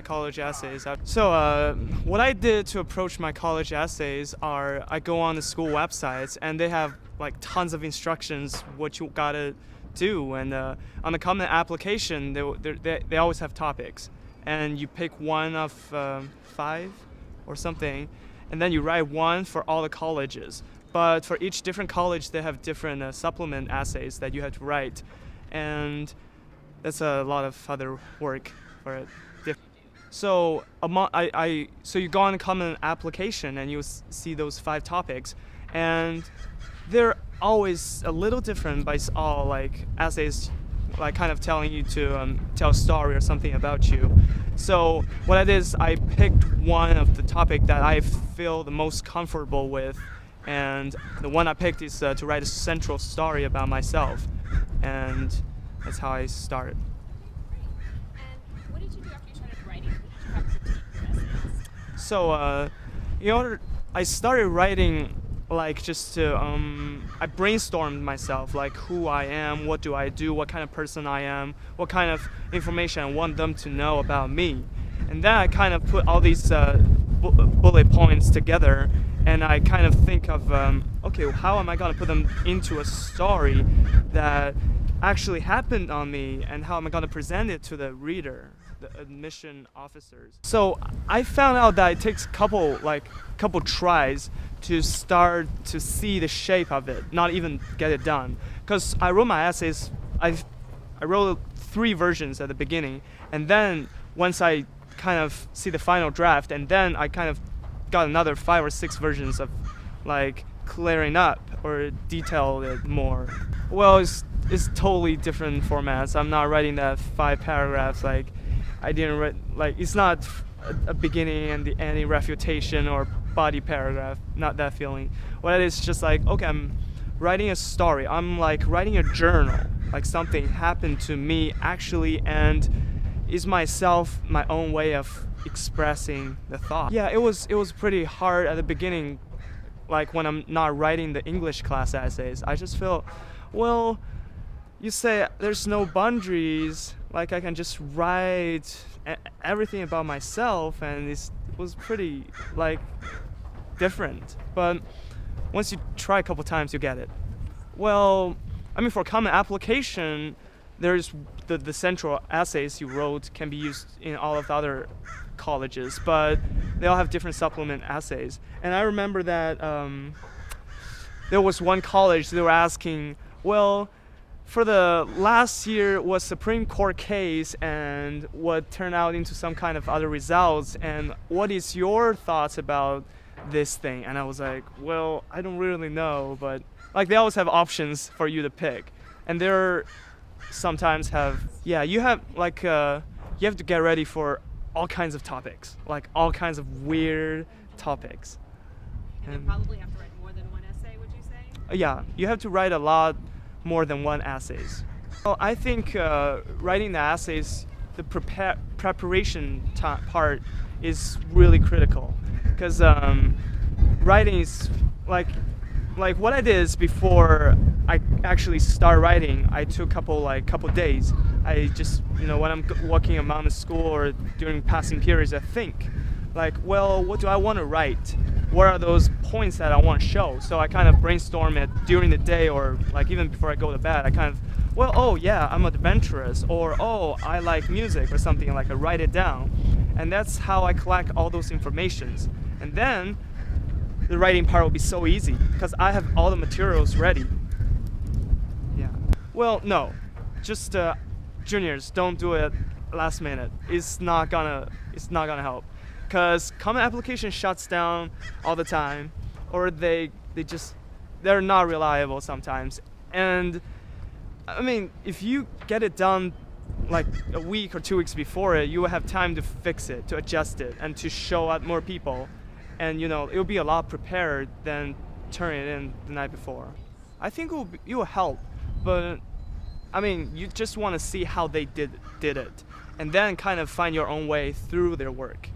college essays. What I did to approach my college essays are I go on the school websites and they have like tons of instructions what you gotta do, and on the common application they always have topics, and you pick one of 5 or something, and then you write one for all the colleges. But for each different college, they have different supplement essays that you have to write, and that's a lot of other work for it. So you go on a common application and you see those 5 topics, and they're always a little different, but it's all like essays, like kind of telling you to tell a story or something about you. So what I did is I picked one of the topic that I feel the most comfortable with, and the one I picked is to write a central story about myself, and that's how I started. And what did you do after you started writing? Did you have to critique your essays? I started writing like just to I brainstormed myself, like who I am, what do I do, what kind of person I am, what kind of information I want them to know about me, and then I kind of put all these bullet points together, and I kind of think of okay, how am I gonna put them into a story that actually happened on me, and how am I gonna present it to the reader, the admission officers. So I found out that it takes couple tries to start to see the shape of it, not even get it done. Because I wrote my essays, I wrote 3 versions at the beginning, and then once I kind of see the final draft, and then I kind of got another 5 or 6 versions of like clearing up or detail it more. Well, it's totally different formats. I'm not writing that 5 paragraphs like I didn't write, like it's not a beginning and the ending refutation or body paragraph, not that feeling. What it is just like, okay, I'm writing a story. I'm like writing a journal, like something happened to me actually, and is myself my own way of expressing the thought. Yeah, it was pretty hard at the beginning, like when I'm not writing the English class essays. I just feel, well, you say there's no boundaries, like I can just write everything about myself, and it was pretty like different. But once you try a couple times, you get it. Well, I mean, for common application, there's the central essays you wrote can be used in all of the other colleges, but they all have different supplement essays. And I remember that there was one college, they were asking, well, for the last year was Supreme Court case and what turned out into some kind of other results, and what is your thoughts about this thing? And I was like, well, I don't really know, but like they always have options for you to pick, and there sometimes have, yeah, you have like you have to get ready for all kinds of topics, like all kinds of weird topics. And you probably have to write more than one essay, would you say? Yeah, you have to write a lot more than one essays. Well, I think writing the essays, the preparation part is really critical, because writing is like what I did is before I actually start writing, I took a couple days. I just, when I'm walking around the school or during passing periods, I think like, well, what do I want to write? What are those points that I want to show? So I kind of brainstorm it during the day, or like even before I go to bed. I kind of, well, oh yeah, I'm adventurous, or oh, I like music or something, like I write it down. And that's how I collect all those informations. And then the writing part will be so easy because I have all the materials ready. Yeah. Well, no, just juniors, don't do it last minute. It's not gonna help. Because common application shuts down all the time, or they're not reliable sometimes. And I mean, if you get it done like a week or 2 weeks before it, you will have time to fix it, to adjust it, and to show out more people. And it will be a lot prepared than turning it in the night before. I think it will help, but I mean, you just want to see how they did it, and then kind of find your own way through their work.